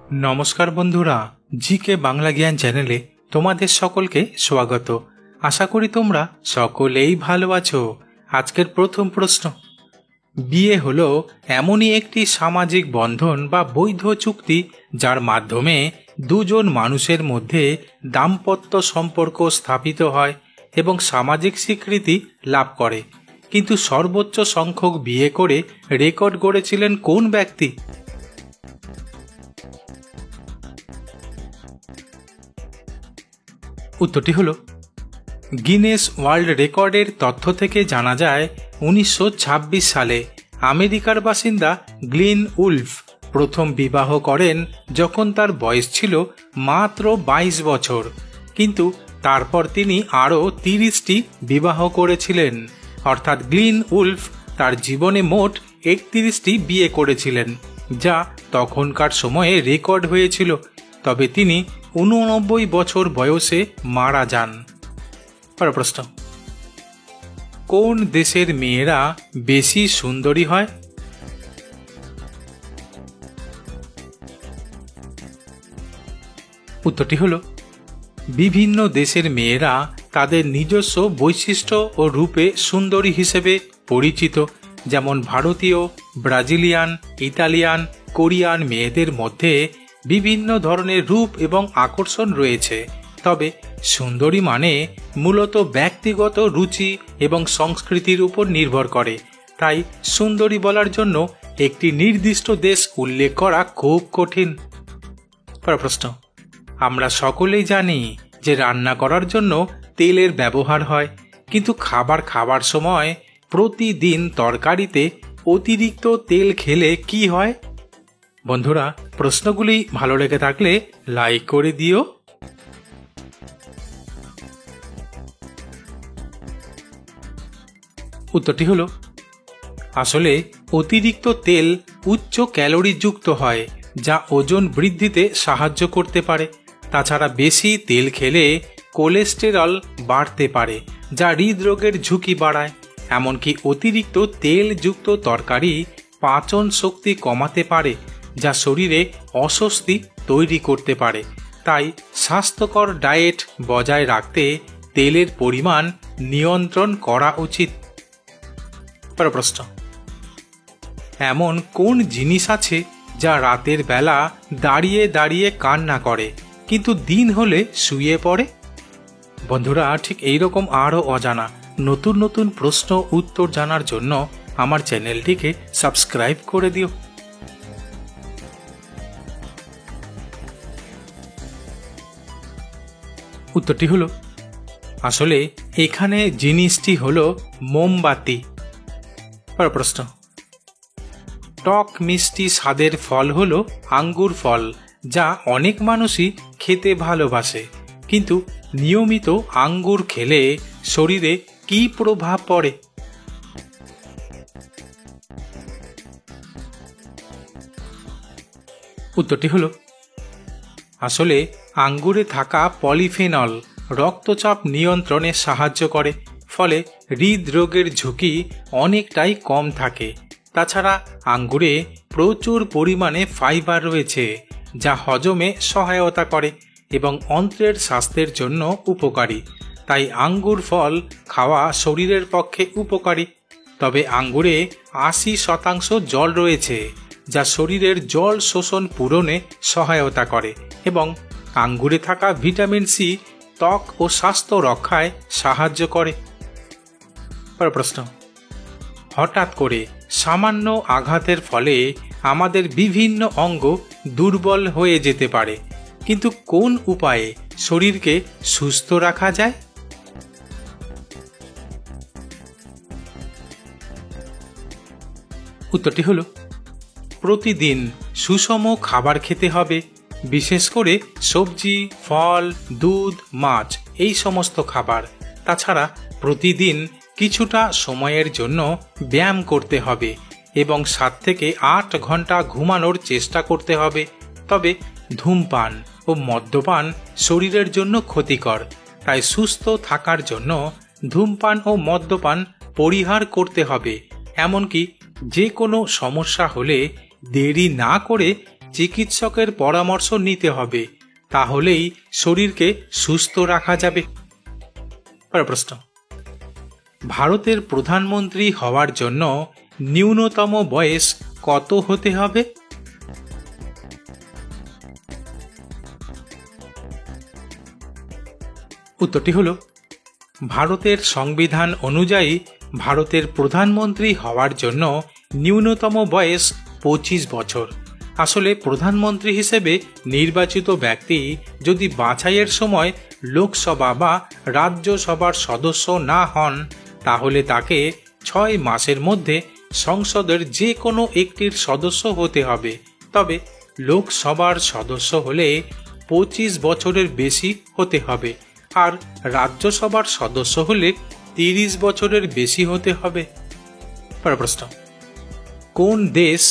নমস্কার বন্ধুরা, জিকে বাংলা জ্ঞান চ্যানেলে তোমাদের সকলকে স্বাগত। আশা করি তোমরা সকলেই ভালো আছো। আজকের প্রথম প্রশ্ন, বিয়ে হলো এমনই একটি সামাজিক বন্ধন বা বৈধ চুক্তি যার মাধ্যমে দুজন মানুষের মধ্যে দাম্পত্য সম্পর্ক স্থাপিত হয় এবং সামাজিক স্বীকৃতি লাভ করে। কিন্তু সর্বোচ্চ সংখ্যক বিয়ে করে রেকর্ড গড়েছিলেন কোন ব্যক্তি? উত্তরটি হল গিনেস ওয়ার্ল্ড রেকর্ডের তথ্য থেকে জানা যায় 1926 সালে আমেরিকার বাসিন্দা গ্লিন উলফ প্রথম বিবাহ করেন যখন তার বয়স ছিল মাত্র 22 বছর। কিন্তু তারপর তিনি আরও 30টি বিবাহ করেছিলেন। অর্থাৎ গ্লিন উলফ তার জীবনে মোট 31টি বিয়ে করেছিলেন, যা তখনকার সময়ে রেকর্ড হয়েছিল। তবে তিনি 89 বছর বয়সে মারা যান। পরের প্রশ্ন, কোন দেশের মেয়েরা বেশি সুন্দরী হয়? উত্তরটি হল বিভিন্ন দেশের মেয়েরা তাদের নিজস্ব বৈশিষ্ট্য ও রূপে সুন্দরী হিসেবে পরিচিত। যেমন ভারতীয়, ব্রাজিলিয়ান, ইতালিয়ান, কোরিয়ান মেয়েদের মধ্যে বিভিন্ন ধরনের রূপ এবং আকর্ষণ রয়েছে। তবে সুন্দরী মানে মূলত ব্যক্তিগত রুচি এবং সংস্কৃতির উপর নির্ভর করে। তাই সুন্দরী বলার জন্য একটি নির্দিষ্ট দেশ উল্লেখ করা খুব কঠিন। পরের প্রশ্ন, আমরা সকলেই জানি যে রান্না করার জন্য তেলের ব্যবহার হয়, কিন্তু খাবার সময় প্রতিদিন তরকারিতে অতিরিক্ত তেল খেলে কি হয়? বন্ধুরা, প্রশ্নগুলি ভালো লেগে থাকলে লাইক করে দিও। উত্তরটি হল আসলে অতিরিক্ত তেল উচ্চ ক্যালোরিযুক্ত হয়, যা ওজন বৃদ্ধিতে সাহায্য করতে পারে। তাছাড়া বেশি তেল খেলে কোলেস্টেরল বাড়তে পারে, যা হৃদরোগের ঝুঁকি বাড়ায়। এমনকি অতিরিক্ত তেলযুক্ত তরকারি পাচন শক্তি কমাতে পারে, যা শরীরে অস্বস্তি তৈরি করতে পারে। তাই স্বাস্থ্যকর ডায়েট বজায় রাখতে তেলের পরিমাণ নিয়ন্ত্রণ করা উচিত। পরের প্রশ্ন, এমন কোন জিনিস আছে যা রাতের বেলা দাঁড়িয়ে দাঁড়িয়ে কান্না করে কিন্তু দিন হলে শুয়ে পড়ে? বন্ধুরা, ঠিক এইরকম আরও অজানা নতুন নতুন প্রশ্ন উত্তর জানার জন্য আমার চ্যানেলটিকে সাবস্ক্রাইব করে দিও। উত্তরটি হল আসলে এখানে জিনিসটি হল মোমবাতি। পরের প্রশ্ন, টক মিষ্টি স্বাদের ফল হল আঙ্গুর ফল, যা অনেক মানুষই খেতে ভালোবাসে। কিন্তু নিয়মিত আঙ্গুর খেলে শরীরে কী প্রভাব পড়ে? উত্তরটি হল আসলে আঙ্গুরে থাকা পলিফেনল রক্তচাপ নিয়ন্ত্রণে সাহায্য করে, ফলে হৃদরোগের ঝুঁকি অনেকটাই কম থাকে। তাছাড়া আঙ্গুরে প্রচুর পরিমাণে ফাইবার রয়েছে, যা হজমে সহায়তা করে এবং অন্ত্রের স্বাস্থ্যের জন্য উপকারী। তাই আঙ্গুর ফল খাওয়া শরীরের পক্ষে উপকারী। তবে আঙ্গুরে 80% জল রয়েছে, যা শরীরের জল শোষণ পূরণে সহায়তা করে এবং আঙ্গুরে থাকা ভিটামিন সি ত্বক ও স্বাস্থ্য রক্ষায় সাহায্য করে। পরের প্রশ্ন, হঠাৎ করে সামান্য আঘাতের ফলে আমাদের বিভিন্ন অঙ্গ দুর্বল হয়ে যেতে পারে, কিন্তু কোন উপায়ে শরীরকে সুস্থ রাখা যায়? উত্তরটি হল প্রতিদিন সুষম খাবার খেতে হবে, বিশেষ করে সবজি, ফল, দুধ, মাছ এই সমস্ত খাবার। তাছাড়া প্রতিদিন কিছুটা সময়ের জন্য ব্যায়াম করতে হবে এবং 7 থেকে 8 ঘন্টা ঘুমানোর চেষ্টা করতে হবে। তবে ধূমপান ও মদ্যপান শরীরের জন্য ক্ষতিকর, তাই সুস্থ থাকার জন্য ধূমপান ও মদ্যপান পরিহার করতে হবে। এমনকি যে কোনো সমস্যা হলে দেরি না করে চিকিৎসকের পরামর্শ নিতে হবে, তাহলেই শরীরকে সুস্থ রাখা যাবে। প্রশ্ন, ভারতের প্রধানমন্ত্রী হওয়ার জন্য ন্যূনতম বয়স কত হতে হবে? উত্তরটি হল, ভারতের সংবিধান অনুযায়ী ভারতের প্রধানমন্ত্রী হওয়ার জন্য ন্যূনতম বয়স 25 বছর। আসলে প্রধানমন্ত্রী হিসেবে নির্বাচিত ব্যক্তি যদি বাছাইয়ের সময় লোকসভা বা রাজ্যসভার সদস্য না হন, তাহলে তাকে 6 মাসের মধ্যে সংসদের যে কোনো একটির সদস্য হতে হবে। তবে লোকসভার সদস্য হলে 25 বছরের বেশি হতে হবে, আর রাজ্যসভার সদস্য হলে 30 বছরের বেশি হতে হবে। প্রশ্ন, কোন দেশ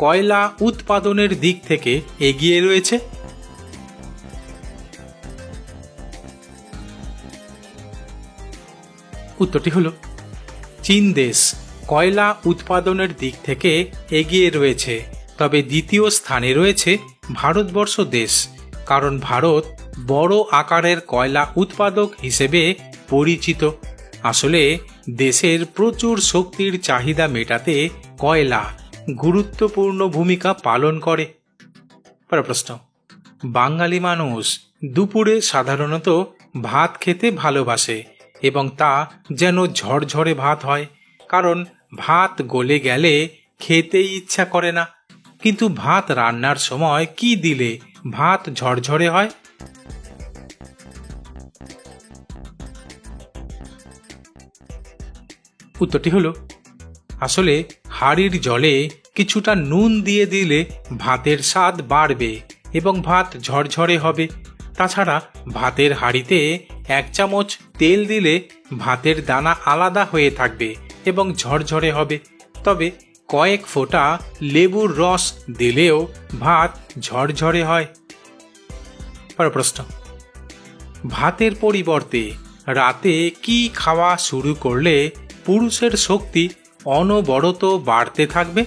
কয়লা উৎপাদনের দিক থেকে এগিয়ে রয়েছে? উত্তরটি হল, চীন দেশ কয়লা উৎপাদনের দিক থেকে এগিয়ে রয়েছে। তবে দ্বিতীয় স্থানে রয়েছে ভারতবর্ষ দেশ, কারণ ভারত বড় আকারের কয়লা উৎপাদক হিসেবে পরিচিত। আসলে দেশের প্রচুর শক্তির চাহিদা মেটাতে কয়লা গুরুত্বপূর্ণ ভূমিকা পালন করে। প্রশ্ন, বাঙালি মানুষ দুপুরে সাধারণত ভাত খেতে ভালোবাসে এবং তা যেন ঝরঝরে ভাত হয়, কারণ ভাত গলে গেলে খেতেই ইচ্ছা করে না। কিন্তু ভাত রান্নার সময় কি দিলে ভাত ঝরঝরে হয়? উত্তরটি হল, আসলে হাঁড়ির জলে কিছুটা নুন দিয়ে দিলে ভাতের স্বাদ বাড়বে এবং ভাত ঝরঝরে হবে। তাছাড়া ভাতের হাঁড়িতে 1 চামচ তেল দিলে ভাতের দানা আলাদা হয়ে থাকবে এবং ঝরঝরে হবে। তবে কয়েক ফোঁটা লেবুর রস দিলেও ভাত ঝরঝরে হয়। প্রশ্ন, ভাতের পরিবর্তে রাতে কি খাওয়া শুরু করলে পুরুষের শক্তি অনবরত বাড়তে থাকবে?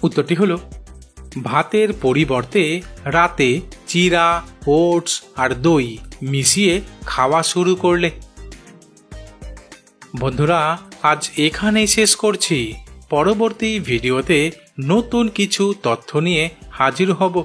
উত্তরটি হল, ভাতের পরিবর্তে রাতে চিরা, ওটস আর দই মিশিয়ে খাওয়া শুরু করলে। বন্ধুরা, আজ এখানেই শেষ করছি। পরবর্তী ভিডিওতে নতুন কিছু তথ্য নিয়ে হাজির হব।